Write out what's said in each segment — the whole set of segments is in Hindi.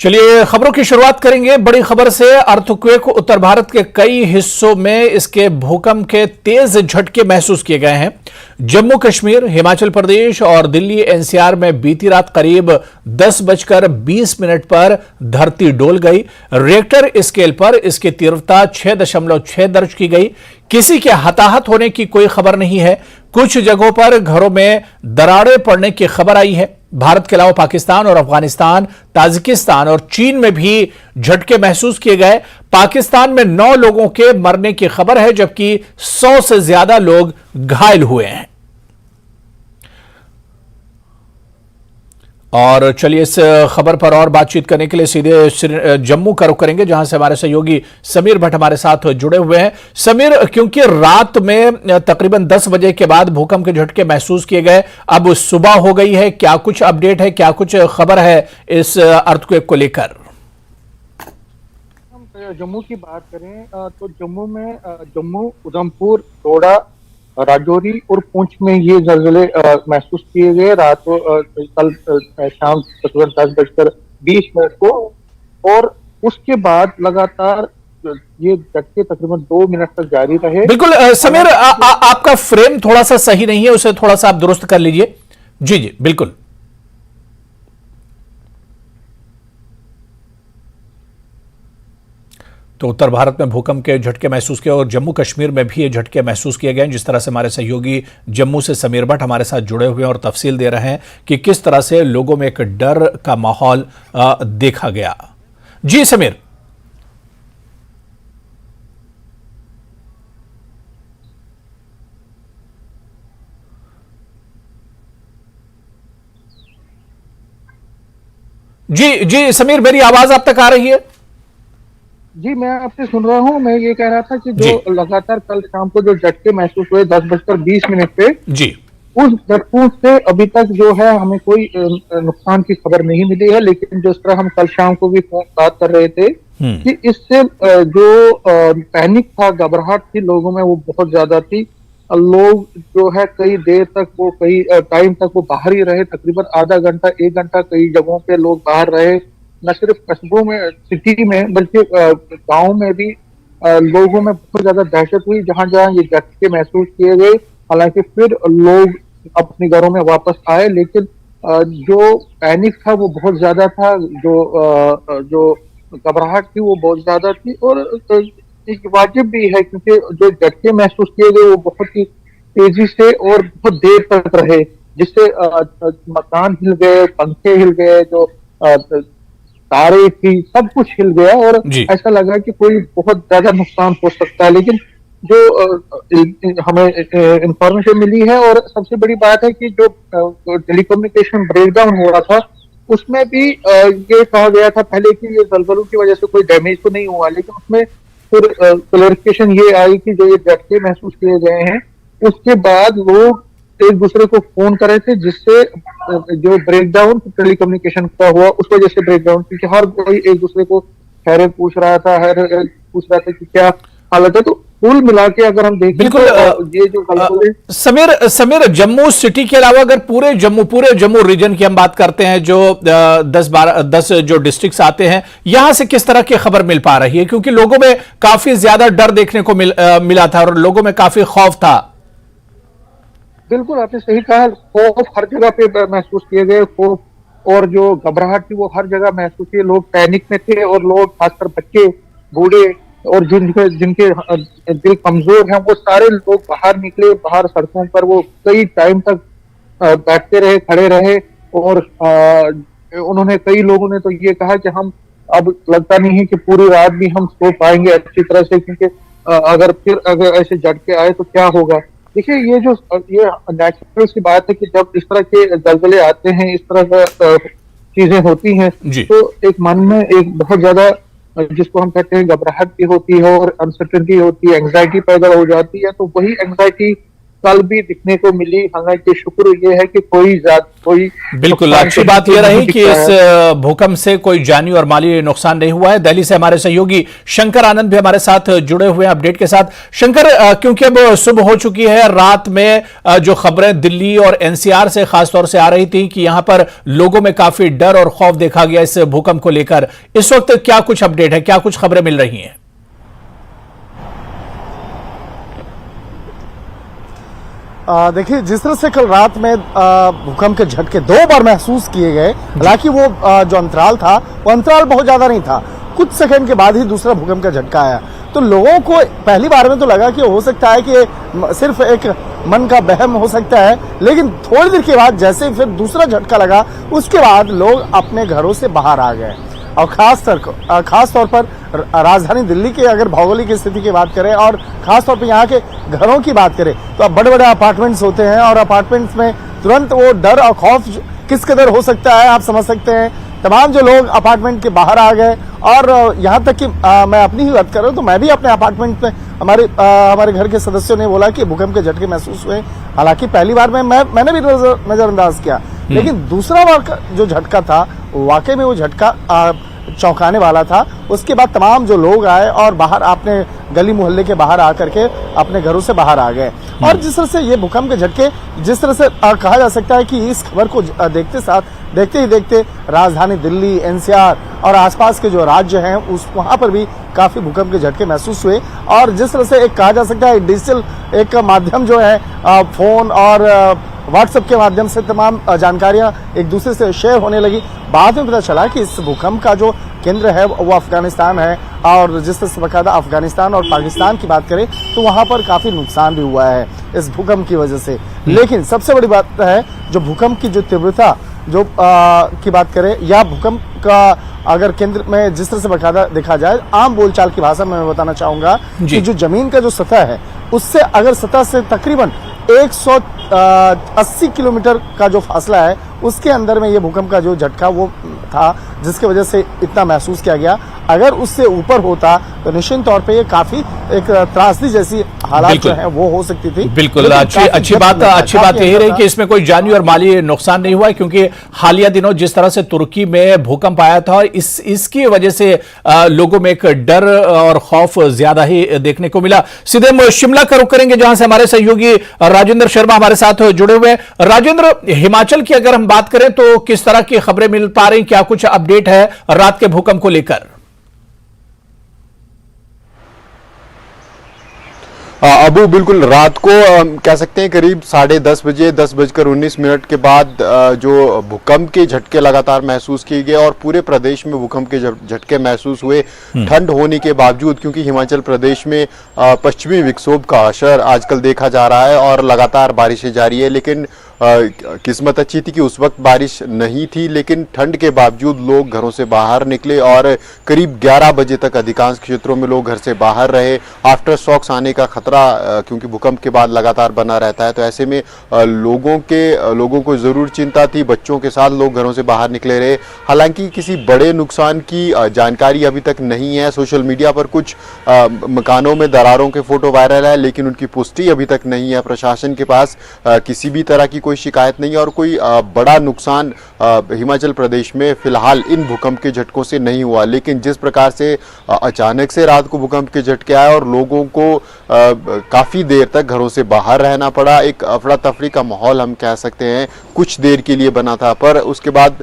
चलिए खबरों की शुरुआत करेंगे बड़ी खबर से। अर्थक्वेक उत्तर भारत के कई हिस्सों में इसके भूकंप के तेज झटके महसूस किए गए हैं। जम्मू कश्मीर, हिमाचल प्रदेश और दिल्ली एनसीआर में बीती रात करीब 10:20 पर धरती डोल गई। रिएक्टर स्केल पर इसकी तीव्रता 6.6 दर्ज की गई। किसी के हताहत होने की कोई खबर नहीं है। कुछ जगहों पर घरों में दरारें पड़ने की खबर आई है। भारत के अलावा पाकिस्तान और अफगानिस्तान, ताजिकिस्तान और चीन में भी झटके महसूस किए गए। पाकिस्तान में 9 लोगों के मरने की खबर है, जबकि 100 से ज्यादा लोग घायल हुए हैं। और चलिए इस खबर पर और बातचीत करने के लिए सीधे जम्मू का रुख करेंगे, जहां से हमारे सहयोगी समीर भट्ट हमारे साथ जुड़े हुए हैं। समीर, क्योंकि रात में तकरीबन 10 बजे के बाद भूकंप के झटके महसूस किए गए, अब सुबह हो गई है, क्या कुछ अपडेट है, क्या कुछ खबर है इस अर्थक्वेक को लेकर? हम जम्मू की बात करें तो जम्मू में जम्मू, उधमपुर, डोडा, राजौरी और पुंछ में ये जलजले महसूस किए गए रात को कल शाम तकरीबन 10:20 को। और उसके बाद लगातार ये झटके तकरीबन 2 मिनट तक जारी रहे। बिल्कुल समीर, आपका फ्रेम थोड़ा सा सही नहीं है, उसे थोड़ा सा आप दुरुस्त कर लीजिए। जी जी बिल्कुल। तो उत्तर भारत में भूकंप के झटके महसूस किए और जम्मू कश्मीर में भी ये झटके महसूस किए गए। जिस तरह से हमारे सहयोगी जम्मू से समीर भट्ट हमारे साथ जुड़े हुए हैं और तफसील दे रहे हैं कि किस तरह से लोगों में एक डर का माहौल देखा गया। जी समीर। जी जी समीर, मेरी आवाज आप तक आ रही है? जी मैं आपसे सुन रहा हूँ। मैं ये कह रहा था कि जो लगातार कल शाम को जो झटके महसूस हुए 10:20 पे, जी, उस झटकों से अभी तक जो है हमें कोई नुकसान की खबर नहीं मिली है। लेकिन जिस तरह हम कल शाम को भी बात कर रहे थे कि इससे जो पैनिक था, घबराहट थी लोगों में, वो बहुत ज्यादा थी। लोग जो है कई देर तक कई टाइम तक वो बाहर ही रहे, तकरीबन आधा घंटा 1 घंटा कई जगहों पे लोग बाहर रहे। न सिर्फ कस्बों में, सिटी में, बल्कि गांव में भी लोगों में बहुत ज्यादा दहशत हुई जहां जहां ये झटके महसूस किए गए। हालांकि फिर लोग अपने घरों में वापस आए, लेकिन जो पैनिक था वो बहुत ज्यादा था, जो घबराहट थी वो बहुत ज्यादा थी। और एक वाजिब भी है क्योंकि जो झटके महसूस किए गए वो बहुत ही तेजी से और बहुत देर तक रहे, जिससे मकान हिल गए, पंखे हिल गए, जो तारे थी, सब कुछ हिल गया और ऐसा लगा कि कोई बहुत ज्यादा नुकसान हो सकता है। लेकिन जो हमें इंफॉर्मेशन मिली है, और सबसे बड़ी बात है कि जो टेलीकम्युनिकेशन ब्रेकडाउन हो रहा था उसमें भी ये कहा गया था पहले कि ये जलजलों की वजह से कोई डैमेज तो नहीं हुआ, लेकिन उसमें फिर क्लैरिफिकेशन ये आई कि जो ये झटके महसूस किए गए हैं उसके बाद लोग एक दूसरे को फोन कर रहे थे, जिससे जो ब्रेकडाउन टेलीकम्युनिकेशन का हुआ उस वजह से ब्रेकडाउन, क्योंकि हर कोई एक दूसरे को खैरियत पूछ रहा था कि क्या हालत है। तो कुल मिला के अगर हम देखें बिल्कुल तो ये जो समीर, जम्मू सिटी के अलावा अगर पूरे जम्मू रीजन की हम बात करते हैं, जो 10 जो डिस्ट्रिक्ट्स आते हैं, यहां से किस तरह की खबर मिल पा रही है? क्योंकि लोगों में काफी ज्यादा डर देखने को मिला था और लोगों में काफी खौफ था। बिल्कुल आपने सही कहा, खौफ हर जगह पे महसूस किए गए। खौफ और जो घबराहट थी वो हर जगह महसूस हुई। लोग पैनिक में थे और लोग, खासकर बच्चे, बूढ़े और जिनके दिल कमजोर हैं, वो सारे लोग बाहर निकले। बाहर सड़कों पर वो कई टाइम तक बैठते रहे, खड़े रहे। और उन्होंने, कई लोगों ने तो ये कहा कि हम अब लगता नहीं है कि पूरी रात भी हम सो पाएंगे अच्छी तरह से, क्योंकि अगर ऐसे झटके आए तो क्या होगा। देखिए ये नेचुरल सी बात है कि जब इस तरह के जलजले आते हैं, इस तरह का चीजें होती हैं, तो एक मन में एक बहुत ज्यादा, जिसको हम कहते हैं, घबराहट भी होती है और अनसर्टेनिटी होती है, एंग्जाइटी पैदा हो जाती है। तो वही एंग्जाइटी कल भी दिखने को मिली। हालांकि शुक्र ये है कि कोई बिल्कुल अच्छी बात यह रही कि इस भूकंप से कोई जानी और माली नुकसान नहीं हुआ है। दिल्ली से हमारे सहयोगी शंकर आनंद भी हमारे साथ जुड़े हुए हैं अपडेट के साथ। शंकर, क्योंकि अब सुबह हो चुकी है, रात में जो खबरें दिल्ली और एनसीआर से खासतौर से आ रही थी कि यहां पर लोगों में काफी डर और खौफ देखा गया इस भूकंप को लेकर, इस वक्त क्या कुछ अपडेट है, क्या कुछ खबरें मिल रही हैं? देखिए, जिस तरह से कल रात में भूकंप के झटके 2 बार महसूस किए गए, हालांकि वो जो अंतराल था वो अंतराल बहुत ज्यादा नहीं था, कुछ सेकंड के बाद ही दूसरा भूकंप का झटका आया। तो लोगों को पहली बार में तो लगा कि हो सकता है कि सिर्फ एक मन का वहम हो सकता है, लेकिन थोड़ी देर के बाद जैसे फिर दूसरा झटका लगा, उसके बाद लोग अपने घरों से बाहर आ गए। और खास तौर पर राजधानी दिल्ली के अगर भौगोलिक स्थिति की बात करें और खास तौर पर यहाँ के घरों की बात करें, तो अब बड़े बड़े अपार्टमेंट्स होते हैं और अपार्टमेंट्स में तुरंत वो डर और खौफ किस कदर हो सकता है आप समझ सकते हैं। तमाम जो लोग अपार्टमेंट के बाहर आ गए और यहाँ तक कि मैं अपनी ही बात कर रहा हूँ तो मैं भी अपने अपार्टमेंट में हमारे घर के सदस्यों ने बोला कि भूकंप के झटके महसूस हुए। हालांकि पहली बार में मैंने भी नजरअंदाज किया, लेकिन दूसरा बार का जो झटका था वाकई में वो झटका चौंकाने वाला था। उसके बाद तमाम जो लोग आए और बाहर अपने गली मोहल्ले के बाहर आकर के अपने घरों से बाहर आ गए। और जिस तरह से ये भूकंप के झटके, जिस तरह से कहा जा सकता है कि इस खबर को देखते ही देखते राजधानी दिल्ली, एनसीआर और आसपास के जो राज्य हैं वहां पर भी काफी भूकंप के झटके महसूस हुए। और जिस तरह से एक कहा जा सकता है डिजिटल एक माध्यम जो है फोन और व्हाट्सएप के माध्यम से तमाम जानकारियां एक दूसरे से शेयर होने लगी। बाद में पता चला कि इस भूकंप का जो केंद्र है वो अफगानिस्तान है, और जिस तरह से बकायदा अफगानिस्तान और पाकिस्तान की बात करें तो वहां पर काफी नुकसान भी हुआ है इस भूकंप की वजह से। लेकिन सबसे बड़ी बात है जो भूकंप की जो तीव्रता जो की बात करें या भूकंप का अगर केंद्र में जिस तरह से बकायदा देखा जाए, आम बोलचाल की भाषा में मैं बताना चाहूंगा कि जो जमीन का जो सतह है उससे अगर सतह से तकरीबन 180 किलोमीटर का जो फासला है उसके अंदर में ये भूकंप का जो झटका वो था, जिसकी वजह से इतना महसूस किया गया। अगर उससे ऊपर होता तो निश्चित तौर पे ये काफी एक त्रासदी जैसी हालात जो है वो हो सकती थी। बिल्कुल अच्छी बात यही रही कि इसमें कोई जानी और माली नुकसान नहीं हुआ, क्योंकि हालिया दिनों जिस तरह से तुर्की में भूकंप आया था और इसकी वजह से लोगों में एक डर और खौफ ज्यादा ही देखने को मिला। सीधे हम शिमला का रुख करेंगे जहां से हमारे सहयोगी राजेंद्र शर्मा हमारे साथ जुड़े हुए हैं। राजेंद्र, हिमाचल की अगर हम बात करें तो किस तरह की खबरें मिल पा रही, क्या कुछ अपडेट है रात के भूकंप को लेकर? अबू, बिल्कुल रात को कह सकते हैं करीब 10:30 बजे 10:19 के बाद जो भूकंप के झटके लगातार महसूस किए गए और पूरे प्रदेश में भूकंप के झटके महसूस हुए। ठंड होने के बावजूद, क्योंकि हिमाचल प्रदेश में पश्चिमी विक्षोभ का असर आजकल देखा जा रहा है और लगातार बारिशें जारी है, लेकिन किस्मत अच्छी थी कि उस वक्त बारिश नहीं थी, लेकिन ठंड के बावजूद लोग घरों से बाहर निकले और करीब 11 बजे तक अधिकांश क्षेत्रों में लोग घर से बाहर रहे। आफ्टर शॉक्स आने का खतरा क्योंकि भूकंप के बाद लगातार बना रहता है, तो ऐसे में लोगों को जरूर चिंता थी। बच्चों के साथ लोग घरों से बाहर निकले रहे। हालांकि किसी बड़े नुकसान की जानकारी अभी तक नहीं है। सोशल मीडिया पर कुछ मकानों में दरारों के फोटो वायरल है, लेकिन उनकी पुष्टि अभी तक नहीं है। प्रशासन के पास किसी भी तरह की कोई शिकायत नहीं है और कोई बड़ा नुकसान हिमाचल प्रदेश में फिलहाल इन भूकंप के झटकों से नहीं हुआ। लेकिन जिस प्रकार से अचानक से रात को भूकंप के झटके आए और लोगों को काफी देर तक घरों से बाहर रहना पड़ा, एक अफरा तफरी का माहौल हम कह सकते हैं कुछ देर के लिए बना था, पर उसके बाद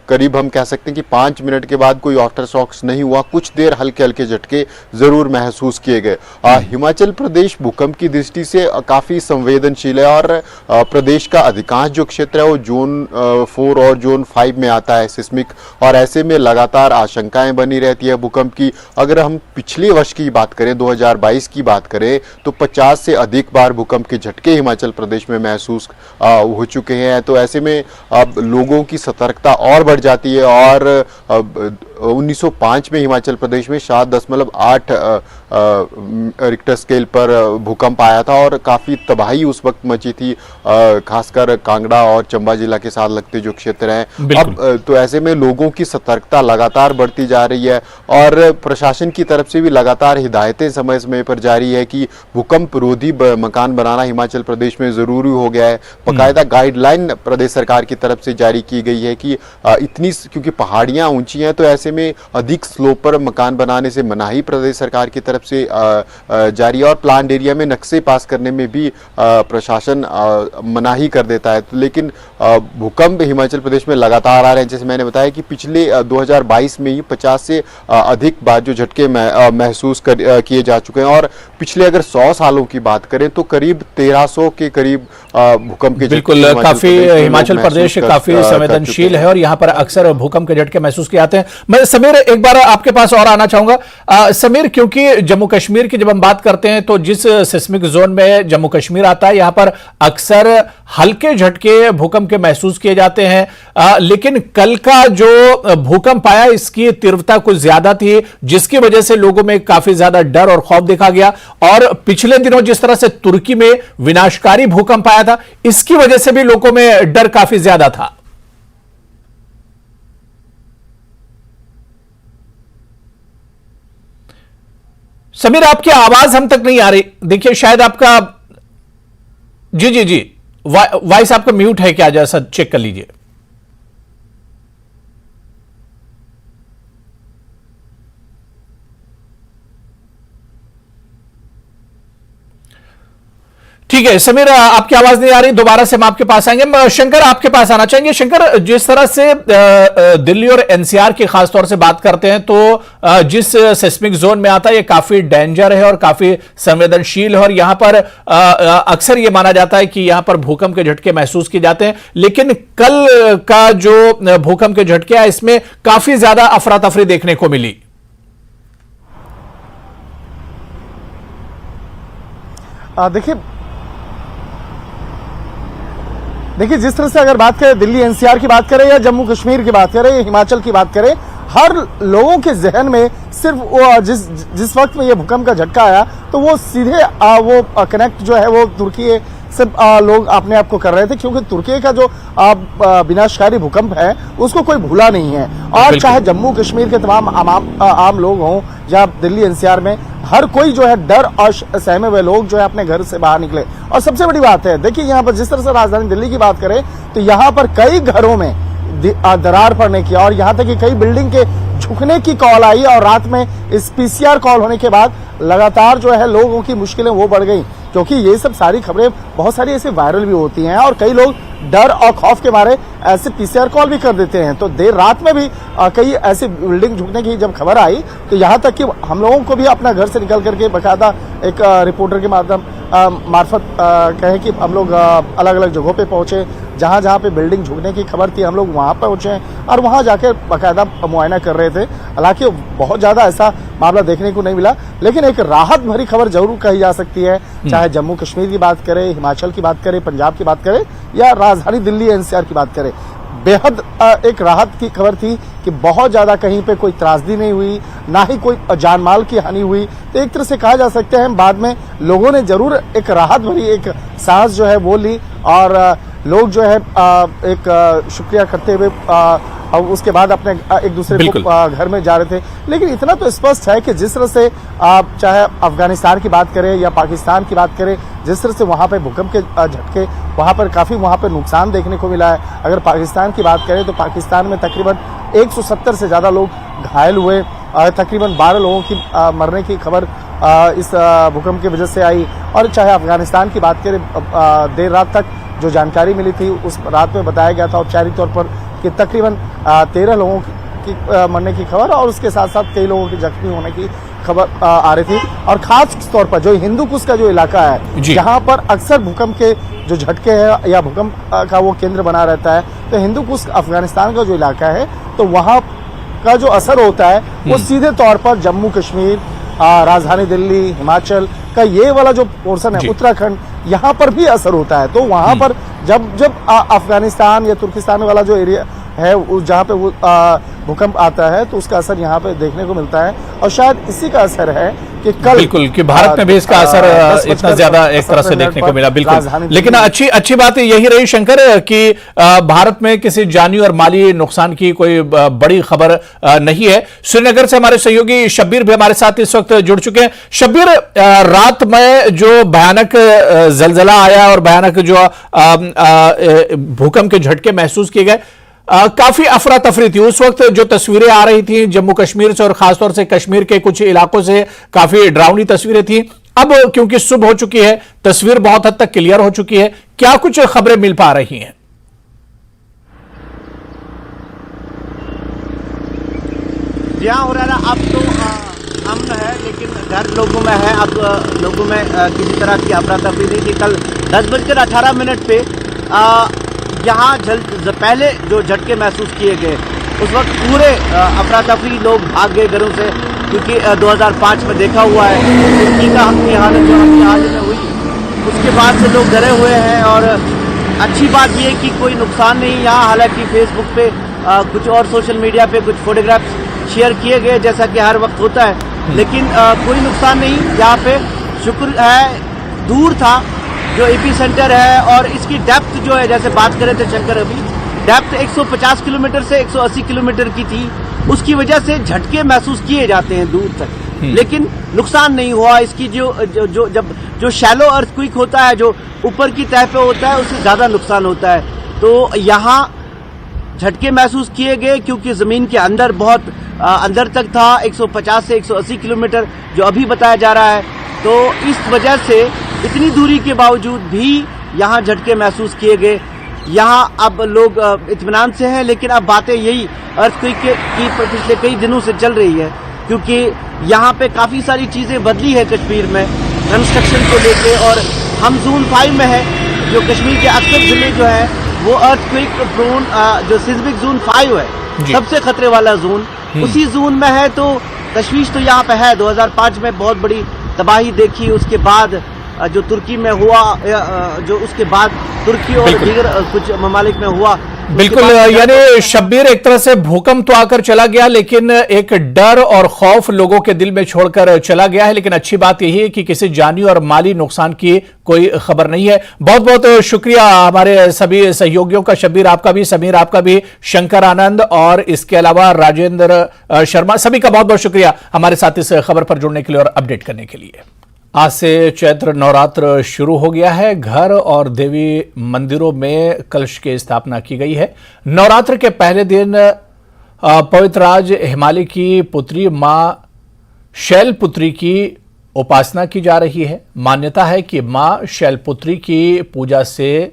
करीब हम कह सकते हैं कि 5 मिनट के बाद कोई आफ्टर शॉक्स नहीं हुआ। कुछ देर हल्के हल्के झटके जरूर महसूस किए गए। हिमाचल प्रदेश भूकंप की दृष्टि से काफी संवेदनशील है और प्रदेश का अधिकांश जो क्षेत्र है वो जोन 4 और जोन 5 में आता है सिस्मिक, और ऐसे में लगातार आशंकाएं बनी रहती है भूकंप की। अगर हम पिछले वर्ष की बात करें, 2022 की बात करें, तो 50 से अधिक बार भूकंप के झटके हिमाचल प्रदेश में महसूस हो चुके हैं। तो ऐसे में अब लोगों की सतर्कता और बढ़ जाती है और 1905 में हिमाचल प्रदेश में 7.8 रिक्टर स्केल पर भूकंप आया था और काफ़ी तबाही उस वक्त मची थी, खासकर कांगड़ा और चंबा जिला के साथ लगते जो क्षेत्र हैं। अब तो ऐसे में लोगों की सतर्कता लगातार बढ़ती जा रही है और प्रशासन की तरफ से भी लगातार हिदायतें समय समय पर जारी है कि भूकंप रोधी मकान बनाना हिमाचल प्रदेश में जरूरी हो गया है। बाकायदा गाइडलाइन प्रदेश सरकार की तरफ से जारी की गई है कि इतनी, क्योंकि पहाड़ियां ऊंची हैं तो ऐसे में अधिक स्लोप पर मकान बनाने से मनाही प्रदेश सरकार की तरफ से जारी है और प्लान्ड एरिया में नक्शे पास करने में भी प्रशासन मनाही कर देता है। लेकिन भूकंप हिमाचल प्रदेश में लगातार आ रहे हैं। जैसे मैंने बताया कि पिछले 2022 में ही 50 से अधिक बार जो झटके महसूस किए जा चुके हैं और पिछले अगर 100 सालों की बात करें तो करीब 1300 के करीब भूकंप के बिल्कुल काफी हिमाचल प्रदेश काफी संवेदनशील है और यहाँ पर अक्सर भूकंप के झटके महसूस किए जाते हैं। मैं समीर एक बार आपके पास और आना चाहूंगा। समीर, क्योंकि जम्मू कश्मीर की जब हम बात करते हैं तो जिस सिस्मिक जोन में जम्मू कश्मीर आता है यहाँ पर अक्सर हल्के झटके भूकंप के महसूस किए जाते हैं, लेकिन कल का जो भूकंप आया इसकी तीव्रता कुछ ज्यादा थी जिसकी वजह से लोगों में काफी ज्यादा डर और खौफ देखा गया। और पिछले दिनों जिस तरह से तुर्की में विनाशकारी भूकंप आया था इसकी वजह से भी लोगों में डर काफी ज्यादा था। समीर, आपकी आवाज हम तक नहीं आ रही। देखिए शायद आपका जी वॉइस आपका म्यूट है क्या, जैसा चेक कर लीजिए। ठीक है समीर, आपकी आवाज नहीं आ रही, दोबारा से हम आपके पास आएंगे। शंकर, आपके पास आना चाहेंगे। शंकर, जिस तरह से दिल्ली और एनसीआर की खासतौर से बात करते हैं तो जिस सिस्मिक जोन में आता है ये काफी डेंजर है और काफी संवेदनशील है और यहां पर अक्सर ये माना जाता है कि यहां पर भूकंप के झटके महसूस किए जाते हैं, लेकिन कल का जो भूकंप के झटके है इसमें काफी ज्यादा अफरा तफरी देखने को मिली। देखिए जिस तरह से अगर बात करें दिल्ली एनसीआर की बात करें या जम्मू कश्मीर की बात करें या हिमाचल की बात करें, हर लोगों के जहन में सिर्फ वो जिस वक्त में ये भूकंप का झटका आया तो वो सीधे वो कनेक्ट जो है वो तुर्की से लोग अपने आप को कर रहे थे, क्योंकि तुर्की का जो विनाशकारी भूकंप है उसको कोई भूला नहीं है। और चाहे जम्मू कश्मीर के तमाम आम लोग हों या दिल्ली एनसीआर में, हर कोई जो है डर और सहमे हुए लोग जो है अपने घर से बाहर निकले। और सबसे बड़ी बात है, देखिए यहाँ पर जिस तरह से राजधानी दिल्ली की बात करें तो यहाँ पर कई घरों में दरार पड़ने की और यहाँ तक कि कई बिल्डिंग के झुकने की कॉल आई और रात में इस पीसीआर कॉल होने के बाद लगातार जो है लोगों की मुश्किलें वो बढ़ गई, क्योंकि ये सब सारी खबरें बहुत सारी ऐसे वायरल भी होती हैं और कई लोग डर और खौफ के मारे ऐसे पीसीआर कॉल भी कर देते हैं। तो देर रात में भी कई ऐसी बिल्डिंग झुकने की जब खबर आई तो यहाँ तक कि हम लोगों को भी अपना घर से निकल करके बाकायदा एक रिपोर्टर के मार्फत कहे कि हम लोग अलग अलग जगहों पे पहुंचे, जहाँ जहाँ पे बिल्डिंग झुकने की खबर थी हम लोग वहाँ पहुंचे और वहाँ जाकर बाकायदा मुआयना कर रहे थे। हालांकि बहुत ज़्यादा ऐसा मामला देखने को नहीं मिला, लेकिन एक राहत भरी खबर जरूर कही जा सकती है, चाहे जम्मू कश्मीर की बात करें, हिमाचल की बात करें, पंजाब की बात करें या राजधानी दिल्ली एनसीआर की बात करें। बेहद एक राहत की खबर थी कि बहुत ज्यादा कहीं पे कोई त्रासदी नहीं हुई, ना ही कोई जान माल की हानि हुई। तो एक तरह से कहा जा सकता है बाद में लोगों ने जरूर एक राहत भरी एक सांस जो है वो ली और लोग जो है एक शुक्रिया करते हुए और उसके बाद अपने एक दूसरे को घर में जा रहे थे। लेकिन इतना तो स्पष्ट है कि जिस तरह से आप चाहे अफगानिस्तान की बात करें या पाकिस्तान की बात करें, जिस तरह से वहाँ पे भूकंप के झटके वहाँ पर काफ़ी वहाँ पर नुकसान देखने को मिला है। अगर पाकिस्तान की बात करें तो पाकिस्तान में तकरीबन 170 से ज़्यादा लोग घायल हुए, तकरीबन 12 लोगों की मरने की खबर इस भूकंप की वजह से आई। और चाहे अफगानिस्तान की बात करें, देर रात तक जो जानकारी मिली थी उस रात में बताया गया था औपचारिक तौर पर कि तकरीबन 13 लोगों की मरने की खबर और उसके साथ साथ कई लोगों के जख्मी होने की खबर आ रही थी। और खास तौर पर जो हिंदू कुश का जो इलाका है जहां पर अक्सर भूकंप के जो झटके हैं या भूकंप का वो केंद्र बना रहता है, तो हिंदू कुश अफगानिस्तान का जो इलाका है तो वहां का जो असर होता है वो सीधे तौर पर जम्मू कश्मीर, राजधानी दिल्ली, हिमाचल का ये वाला जो पोर्शन है, उत्तराखंड, यहाँ पर भी असर होता है। तो वहां पर जब अफगानिस्तान या तुर्किस्तान वाला जो एरिया है जहाँ पे भूकंप आता है तो उसका असर यहाँ पे देखने को मिलता है। और शायद इसी का असर है कि कल बिल्कुल कि भारत में भी इसका असर इतना ज्यादा एक तरह से देखने को मिला। बिल्कुल, लेकिन अच्छी बात यही रही शंकर कि भारत में किसी जानी और माली नुकसान की कोई बड़ी खबर नहीं है। श्रीनगर से हमारे सहयोगी शब्बीर भी हमारे साथ इस वक्त जुड़ चुके हैं। शब्बीर, रात में जो भयानक जलजला आया और भयानक जो भूकंप के झटके महसूस किए गए, काफी अफरा तफरी थी उस वक्त। जो तस्वीरें आ रही थी जम्मू कश्मीर से और खासतौर से कश्मीर के कुछ इलाकों से, काफी डरावनी तस्वीरें थी। अब क्योंकि सुबह हो चुकी है, तस्वीर बहुत हद तक क्लियर हो चुकी है, क्या कुछ खबरें मिल पा रही हैं? यहाँ हो रहा है अब तो अमन है, लेकिन डर लोगों में है। अब लोगों में किसी तरह की अफरा तफरी नहीं थी। कल 10:18 पे यहाँ पहले जो झटके महसूस किए गए उस वक्त पूरे अफरा तफरी, लोग भाग गए घरों से, क्योंकि 2005 में देखा हुआ है तुर्की का हमकी हालत जो हमकी हाल में हुई, उसके बाद से लोग डरे हुए हैं। और अच्छी बात यह है कि कोई नुकसान नहीं यहाँ। हालांकि फेसबुक पे कुछ और सोशल मीडिया पे कुछ फोटोग्राफ्स शेयर किए गए जैसा कि हर वक्त होता है, लेकिन कोई नुकसान नहीं। यहाँ पे शुक्र है, दूर था जो एपी सेंटर है और इसकी डेप्थ जो है, जैसे बात कर रहे थे शंकर अभी, डेप्थ 150 किलोमीटर से 180 किलोमीटर की थी। उसकी वजह से झटके महसूस किए जाते हैं दूर तक, लेकिन नुकसान नहीं हुआ। इसकी जो शैलो अर्थक्वेक होता है, जो ऊपर की तह पे होता है, उससे ज्यादा नुकसान होता है। तो यहाँ झटके महसूस किए गए क्योंकि जमीन के अंदर बहुत अंदर तक था, 150 से 180 किलोमीटर जो अभी बताया जा रहा है। तो इस वजह से इतनी दूरी के बावजूद भी यहाँ झटके महसूस किए गए। यहाँ अब लोग इत्मीनान से हैं, लेकिन अब बातें यही अर्थक्वेक की पिछले कई दिनों से चल रही है, क्योंकि यहाँ पे काफ़ी सारी चीज़ें बदली है कश्मीर में कंस्ट्रक्शन को लेके। और हम जोन 5 में है, जो कश्मीर के अक्सर जिले जो है वो अर्थक्वेक प्रोन, जो सिस्मिक जोन 5 है, सबसे खतरे वाला जोन, उसी जोन में है। तो तशवीश तो यहाँ पे है। 2005 में बहुत बड़ी तबाही देखी, उसके बाद जो तुर्की में हुआ, जो उसके बाद तुर्की और दीगर कुछ ममालिक में हुआ। बिल्कुल, यानी शब्बीर, एक तरह से भूकंप तो आकर चला गया, लेकिन एक डर और खौफ लोगों के दिल में छोड़कर चला गया है। लेकिन अच्छी बात यही है कि किसी जानी और माली नुकसान की कोई खबर नहीं है। बहुत बहुत शुक्रिया हमारे सभी सहयोगियों का, शब्बीर आपका भी, समीर आपका भी, शंकर आनंद और इसके अलावा राजेंद्र शर्मा, सभी का बहुत बहुत शुक्रिया हमारे साथ इस खबर पर जुड़ने के लिए और अपडेट करने के लिए। आज से चैत्र नवरात्र शुरू हो गया है। घर और देवी मंदिरों में कलश की स्थापना की गई है। नवरात्र के पहले दिन पवित्रराज हिमालय की पुत्री मां शैलपुत्री की उपासना की जा रही है। मान्यता है कि मां शैलपुत्री की पूजा से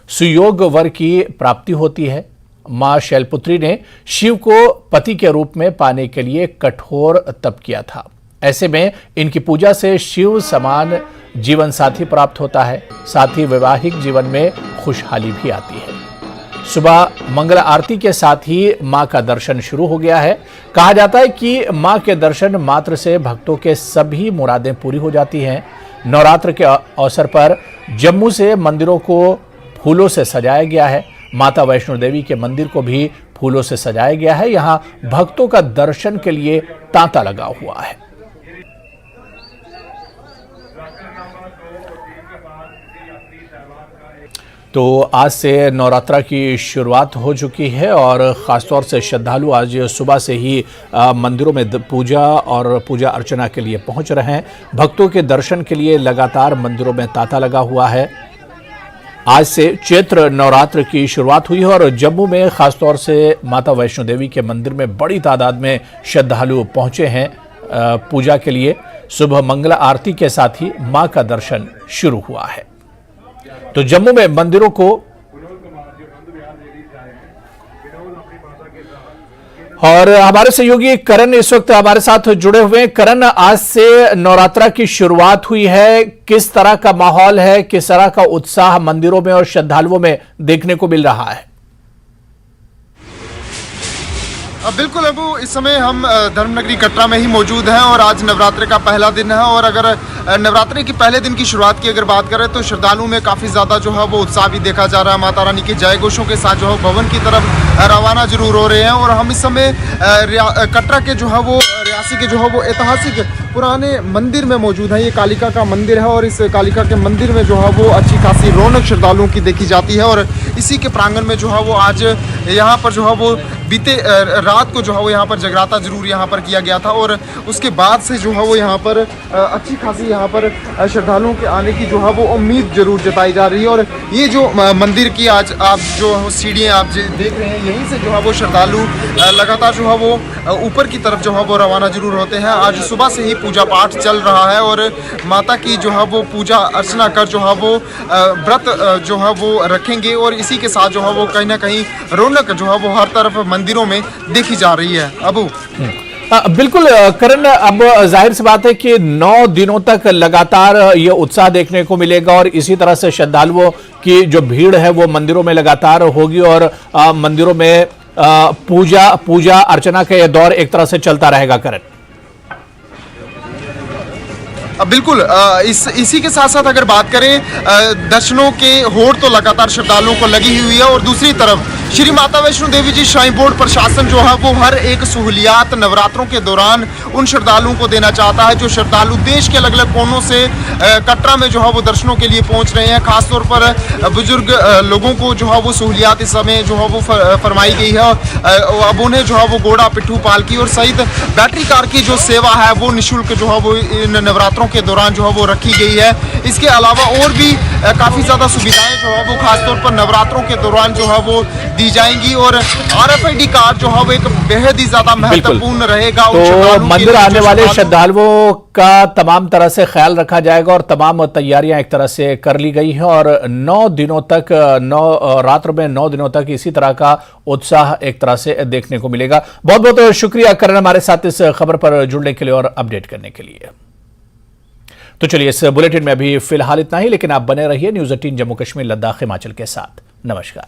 सुयोग वर की प्राप्ति होती है। मां शैलपुत्री ने शिव को पति के रूप में पाने के लिए कठोर तप किया था। ऐसे में इनकी पूजा से शिव समान जीवन साथी प्राप्त होता है, साथ ही वैवाहिक जीवन में खुशहाली भी आती है। सुबह मंगल आरती के साथ ही मां का दर्शन शुरू हो गया है। कहा जाता है कि मां के दर्शन मात्र से भक्तों के सभी मुरादें पूरी हो जाती हैं। नवरात्र के अवसर पर जम्मू से मंदिरों को फूलों से सजाया गया है। माता वैष्णो देवी के मंदिर को भी फूलों से सजाया गया है। यहाँ भक्तों का दर्शन के लिए तांता लगा हुआ है। तो आज से नवरात्रा की शुरुआत हो चुकी है और ख़ासतौर से श्रद्धालु आज सुबह से ही मंदिरों में पूजा और पूजा अर्चना के लिए पहुंच रहे हैं। भक्तों के दर्शन के लिए लगातार मंदिरों में तांता लगा हुआ है। आज से चैत्र नवरात्र की शुरुआत हुई है और जम्मू में खासतौर से माता वैष्णो देवी के मंदिर में बड़ी तादाद में श्रद्धालु पहुंचे हैं पूजा के लिए। सुबह मंगला आरती के साथ ही मां का दर्शन शुरू हुआ है। तो जम्मू में मंदिरों को और हमारे सहयोगी करण इस वक्त हमारे साथ जुड़े हुए हैं। करण, आज से नवरात्रा की शुरुआत हुई है, किस तरह का माहौल है, किस तरह का उत्साह मंदिरों में और श्रद्धालुओं में देखने को मिल रहा है? बिल्कुल अबू, इस समय हम धर्मनगरी कटरा में ही मौजूद हैं और आज नवरात्रि का पहला दिन है। और अगर नवरात्रि के पहले दिन की शुरुआत की अगर बात करें तो श्रद्धालुओं में काफ़ी ज़्यादा जो है वो उत्साह भी देखा जा रहा है। माता रानी के जय घोषों के साथ जो है भवन की तरफ रवाना जरूर हो रहे हैं। और हम इस समय कटरा के जो है वो रियासी के जो है वो ऐतिहासिक पुराने मंदिर में मौजूद है। ये कालिका का मंदिर है और इस कालिका के मंदिर में जो है वो अच्छी खासी रौनक श्रद्धालुओं की देखी जाती है। और इसी के प्रांगण में जो है वो आज यहाँ पर जो है वो बीते रात को जो है वो यहाँ पर जगराता जरूर यहाँ पर किया गया था और उसके बाद से जो है वो यहाँ पर अच्छी खासी यहाँ पर श्रद्धालुओं के आने की जो है वो उम्मीद जरूर जताई जा रही है। और ये जो मंदिर की आज आप जो सीढ़ियाँ आप देख रहे हैं, यहीं से जो है वो श्रद्धालु लगातार जो है वो ऊपर की तरफ जो है वो रवाना जरूर होते हैं। आज सुबह से ही पूजा पाठ चल रहा है और माता की जो है वो पूजा अर्चना कर जो है वो व्रत जो है वो रखेंगे और इसी के साथ जो है वो कहीं ना कहीं रौनक जो है वो हर तरफ मंदिरों में देखी जा रही है। अबू बिल्कुल करण, अब जाहिर सी बात है कि 9 दिनों तक लगातार ये उत्साह देखने को मिलेगा और इसी तरह से श्रद्धालुओं की जो भीड़ है वो मंदिरों में लगातार होगी और मंदिरों में पूजा अर्चना का ये दौर एक तरह से चलता रहेगा। करण बिल्कुल, इसी के साथ साथ अगर बात करें दर्शनों के होड़ तो लगातार श्रद्धालुओं को लगी हुई है और दूसरी तरफ श्री माता वैष्णो देवी जी श्राइन बोर्ड प्रशासन जो है वो हर एक सहूलियात नवरात्रों के दौरान उन श्रद्धालुओं को देना चाहता है जो श्रद्धालु देश के अलग अलग कोनों से कटरा में जो है वो दर्शनों के लिए पहुंच रहे हैं। खासतौर पर बुजुर्ग लोगों को जो है वो सहूलियात इस समय जो है वो फरमाई गई है। अब उन्हें जो है वो घोड़ा, पिट्ठू, पालकी और सहित बैटरी कार की जो सेवा है वो निःशुल्क जो है वो इन नवरात्रों के दौरान जो है वो रखी गई है। इसके अलावा और भी काफी ज्यादा सुविधाएं जो है वो खासतौर पर नवरात्रों के दौरान जो है वो दी जाएंगी और RFID कार्ड जो है वो एक बेहद ही ज्यादा महत्वपूर्ण रहेगा। तो मंदिर आने वाले श्रद्धालुओं का तमाम तरह से ख्याल रखा जाएगा और तमाम तैयारियां एक तरह से कर ली गई हैं और 9 दिनों तक रात्र में 9 दिनों तक इसी तरह का उत्साह एक तरह से देखने को मिलेगा। बहुत बहुत शुक्रिया करण हमारे साथ इस खबर पर जुड़ने के लिए और अपडेट करने के लिए। तो चलिए, इस बुलेटिन में अभी फिलहाल इतना ही, लेकिन आप बने रहिए न्यूज़ 18 जम्मू कश्मीर, लद्दाख, हिमाचल के साथ। नमस्कार।